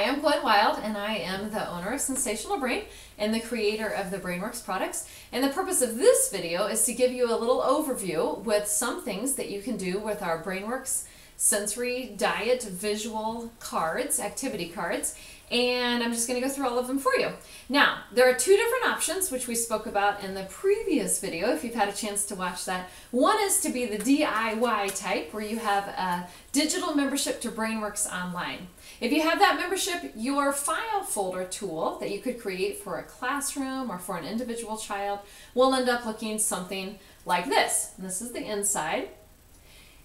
Hi, I'm Gwen Wild, and I am the owner of Sensational Brain and the creator of the BrainWorks products. And the purpose of this video is to give you a little overview with some things that you can do with our BrainWorks sensory diet visual cards, activity cards, and I'm just going to go through all of them for you. Now, there are two different options, which we spoke about in the previous video, if you've had a chance to watch that. One is to be the DIY type, where you have a digital membership to BrainWorks Online. If you have that membership, your file folder tool that you could create for a classroom or for an individual child will end up looking something like this. And this is the inside.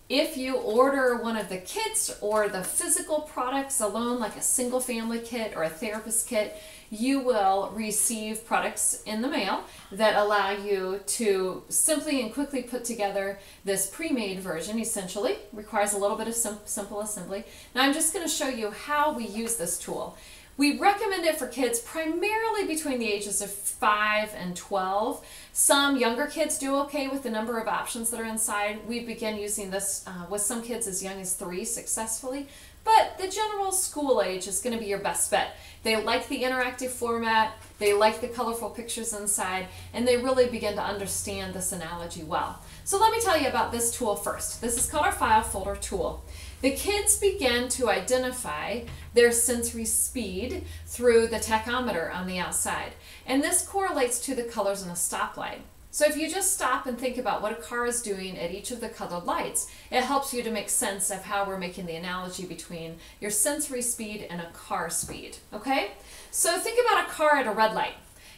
If you order one of the kits or the physical products alone, like a single family kit or a therapist kit, you will receive products in the mail that allow you to simply and quickly put together this pre-made version. Essentially requires a little bit of simple assembly. Now I'm just going to show you how we use this tool. We recommend it for kids primarily between the ages of 5 and 12. Some younger kids do okay with the number of options that are inside. We began using this with some kids as young as 3 successfully, but the general school age is going to be your best bet. They like the interactive format, they like the colorful pictures inside, and they really begin to understand this analogy well. So let me tell you about this tool first. This is called our file folder tool. The kids begin to identify their sensory speed through the tachometer on the outside, and this correlates to the colors in a stoplight. So if you just stop and think about what a car is doing at each of the colored lights, it helps you to make sense of how we're making the analogy between your sensory speed and a car speed, okay? So think about a car at a red light.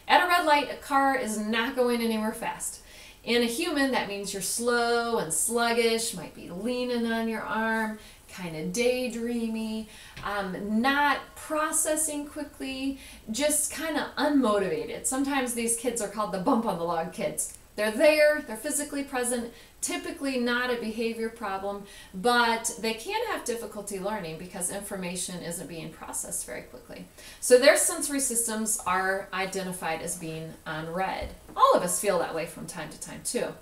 At a red light, a car is not going anywhere fast. In a human, that means you're slow and sluggish, might be leaning on your arm, kind of daydreamy, not processing quickly, just kind of unmotivated. Sometimes these kids are called the bump on the log kids. They're there, they're physically present, typically not a behavior problem, but they can have difficulty learning because information isn't being processed very quickly. So their sensory systems are identified as being on red. All of us feel that way from time to time too.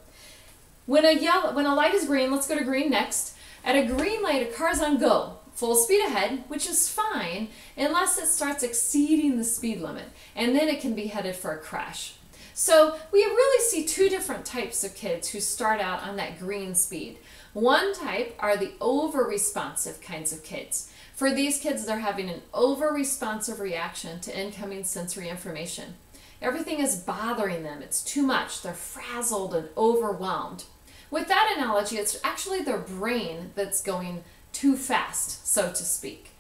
When a light is green, let's go to green next. At a green light, a car's on go, full speed ahead, which is fine unless it starts exceeding the speed limit, and then it can be headed for a crash. So we really see two different types of kids who start out on that green speed. One type are the over-responsive kinds of kids. For these kids, they're having an over-responsive reaction to incoming sensory information. Everything is bothering them. It's too much. They're frazzled and overwhelmed. With that analogy, it's actually their brain that's going too fast, so to speak.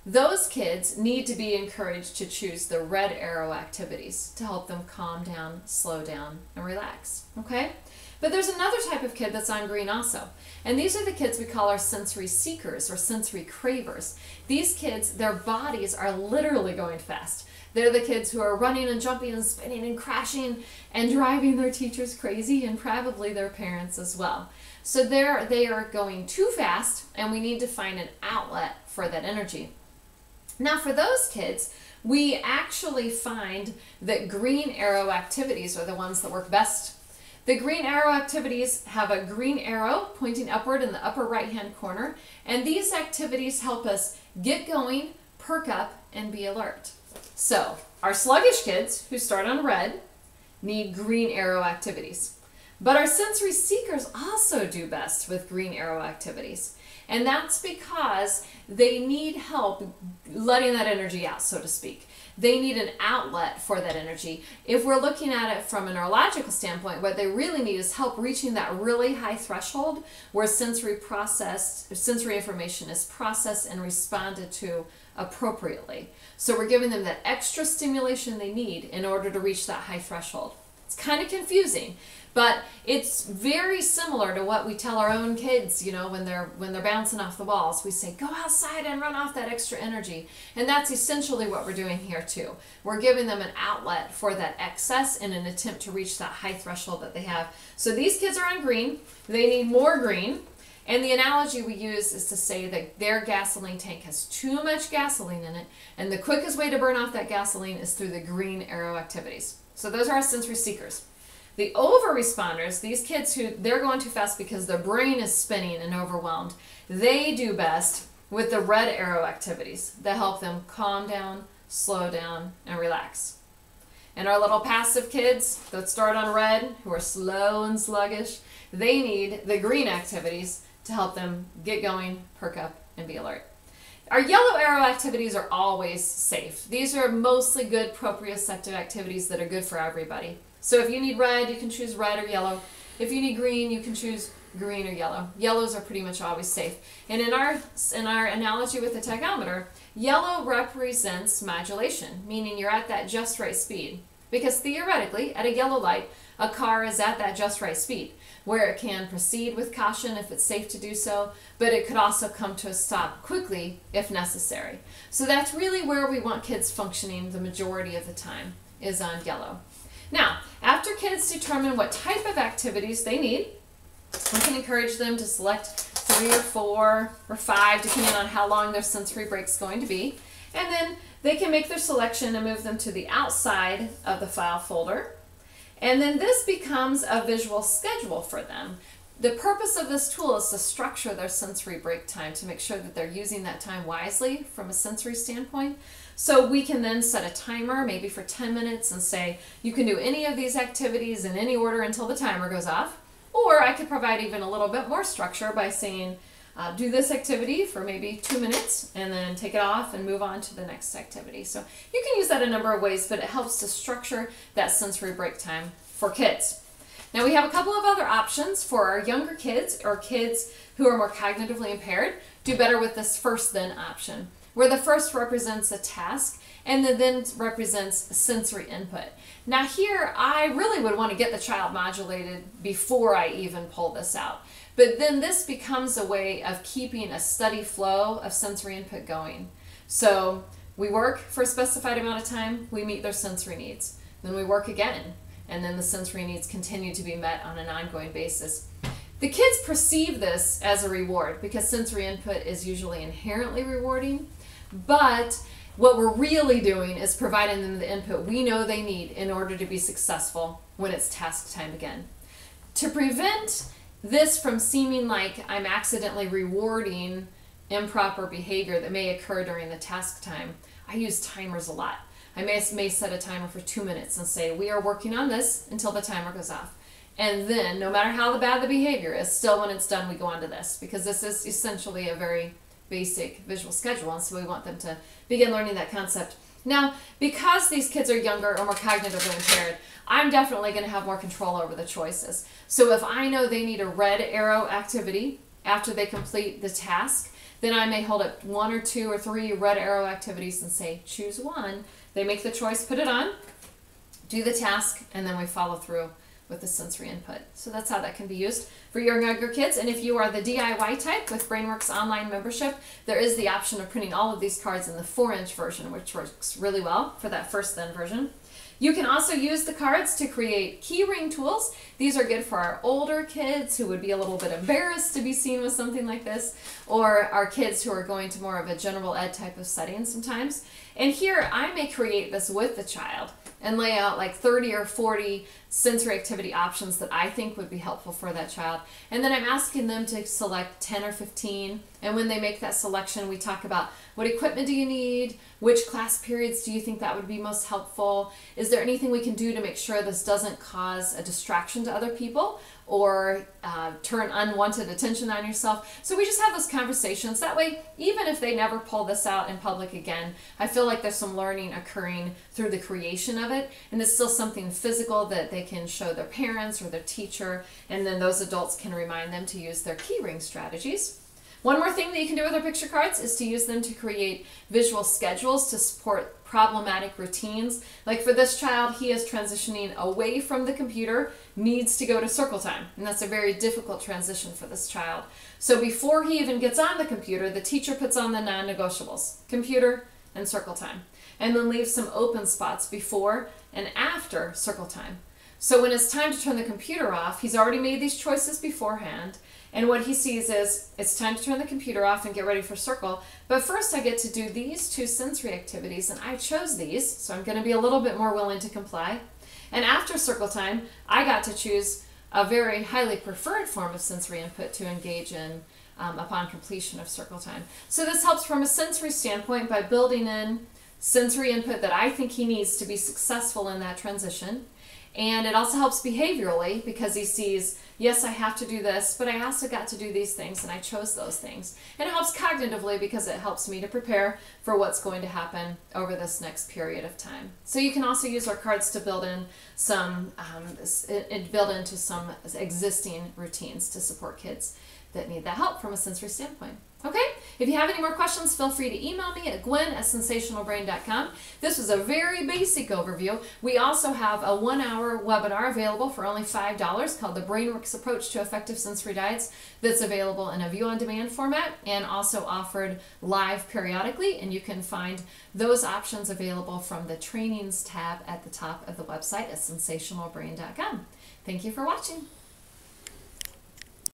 Those kids need to be encouraged to choose the red arrow activities to help them calm down, slow down, and relax, okay? But there's another type of kid that's on green also, and these are the kids we call our sensory seekers or sensory cravers. These kids, their bodies are literally going fast. They're the kids who are running and jumping and spinning and crashing and driving their teachers crazy and probably their parents as well. So they are going too fast, and we need to find an outlet for that energy. Now for those kids, we actually find that green arrow activities are the ones that work best. The green arrow activities have a green arrow pointing upward in the upper right-hand corner, and these activities help us get going, perk up, and be alert. So our sluggish kids who start on red need green arrow activities. But our sensory seekers also do best with green arrow activities. And that's because they need help letting that energy out, so to speak. They need an outlet for that energy. If we're looking at it from a neurological standpoint, what they really need is help reaching that really high threshold where sensory information is processed and responded to appropriately. So we're giving them that extra stimulation they need in order to reach that high threshold. It's kind of confusing, but it's very similar to what we tell our own kids, you know, when they're bouncing off the walls. We say, go outside and run off that extra energy. And that's essentially what we're doing here too. We're giving them an outlet for that excess in an attempt to reach that high threshold that they have. So these kids are on green. They need more green. And the analogy we use is to say that their gasoline tank has too much gasoline in it, and the quickest way to burn off that gasoline is through the green arrow activities. So those are our sensory seekers. The over-responders, these kids who they're going too fast because their brain is spinning and overwhelmed, they do best with the red arrow activities that help them calm down, slow down, and relax. And our little passive kids that start on red, who are slow and sluggish, they need the green activities to help them get going, perk up, and be alert. Our yellow arrow activities are always safe. These are mostly good proprioceptive activities that are good for everybody. So if you need red, you can choose red or yellow. If you need green, you can choose green or yellow. Yellows are pretty much always safe. And in our analogy with the tachometer, yellow represents modulation, meaning you're at that just right speed. Because theoretically, at a yellow light, a car is at that just right speed, where it can proceed with caution if it's safe to do so, but it could also come to a stop quickly if necessary. So that's really where we want kids functioning the majority of the time, is on yellow. Now, after kids determine what type of activities they need, we can encourage them to select 3 or 4 or 5, depending on how long their sensory break's going to be. And then they can make their selection and move them to the outside of the file folder. And then this becomes a visual schedule for them. The purpose of this tool is to structure their sensory break time to make sure that they're using that time wisely from a sensory standpoint. So we can then set a timer, maybe for 10 minutes, and say, you can do any of these activities in any order until the timer goes off. Or I could provide even a little bit more structure by saying, do this activity for maybe 2 minutes and then take it off and move on to the next activity. So you can use that a number of ways, but it helps to structure that sensory break time for kids. Now we have a couple of other options for our younger kids or kids who are more cognitively impaired. Do better with this first then option, where the first represents a task and the then represents sensory input. Now here, I really would want to get the child modulated before I even pull this out. But then this becomes a way of keeping a steady flow of sensory input going. So we work for a specified amount of time, we meet their sensory needs. Then we work again, and then the sensory needs continue to be met on an ongoing basis. The kids perceive this as a reward because sensory input is usually inherently rewarding, but what we're really doing is providing them the input we know they need in order to be successful when it's task time again. To prevent this from seeming like I'm accidentally rewarding improper behavior that may occur during the task time, I use timers a lot. I may set a timer for 2 minutes and say, we are working on this until the timer goes off. And then, no matter how bad the behavior is, still when it's done, we go on to this, because this is essentially a very basic visual schedule, and so we want them to begin learning that concept. Now, because these kids are younger or more cognitively impaired, I'm definitely going to have more control over the choices. So if I know they need a red arrow activity after they complete the task, then I may hold up 1 or 2 or 3 red arrow activities and say, choose one. They make the choice, put it on, do the task, and then we follow through with the sensory input. So that's how that can be used for your younger kids. And if you are the DIY type with BrainWorks online membership, there is the option of printing all of these cards in the 4-inch version, which works really well for that first then version. You can also use the cards to create keyring tools. These are good for our older kids who would be a little bit embarrassed to be seen with something like this, or our kids who are going to more of a general ed type of setting sometimes. And here I may create this with the child and lay out like 30 or 40 sensory activity options that I think would be helpful for that child. And then I'm asking them to select 10 or 15. And when they make that selection, we talk about what equipment do you need? Which class periods do you think that would be most helpful? Is there anything we can do to make sure this doesn't cause a distraction to other people or turn unwanted attention on yourself? So we just have those conversations. That way, even if they never pull this out in public again, I feel like there's some learning occurring through the creation of it, and it's still something physical that they can show their parents or their teacher, and then those adults can remind them to use their keyring strategies. One more thing that you can do with our picture cards is to use them to create visual schedules to support problematic routines. Like for this child, he is transitioning away from the computer, needs to go to circle time. And that's a very difficult transition for this child. So before he even gets on the computer, the teacher puts on the non-negotiables, computer and circle time, and then leaves some open spots before and after circle time. So when it's time to turn the computer off, he's already made these choices beforehand. And what he sees is, it's time to turn the computer off and get ready for circle. But first I get to do these 2 sensory activities, and I chose these, so I'm going to be a little bit more willing to comply. And after circle time, I got to choose a very highly preferred form of sensory input to engage in upon completion of circle time. So this helps from a sensory standpoint by building in sensory input that I think he needs to be successful in that transition. And it also helps behaviorally because he sees, yes, I have to do this, but I also got to do these things and I chose those things. And it helps cognitively because it helps me to prepare for what's going to happen over this next period of time. So you can also use our cards to build in some, build into some existing routines to support kids that need that help from a sensory standpoint. Okay, if you have any more questions, feel free to email me at gwen@sensationalbrain.com. This was a very basic overview. We also have a 1-hour webinar available for only $5 called the BrainWorks Approach to Effective Sensory Diets that's available in a view-on-demand format and also offered live periodically, and you can find those options available from the Trainings tab at the top of the website at sensationalbrain.com. Thank you for watching.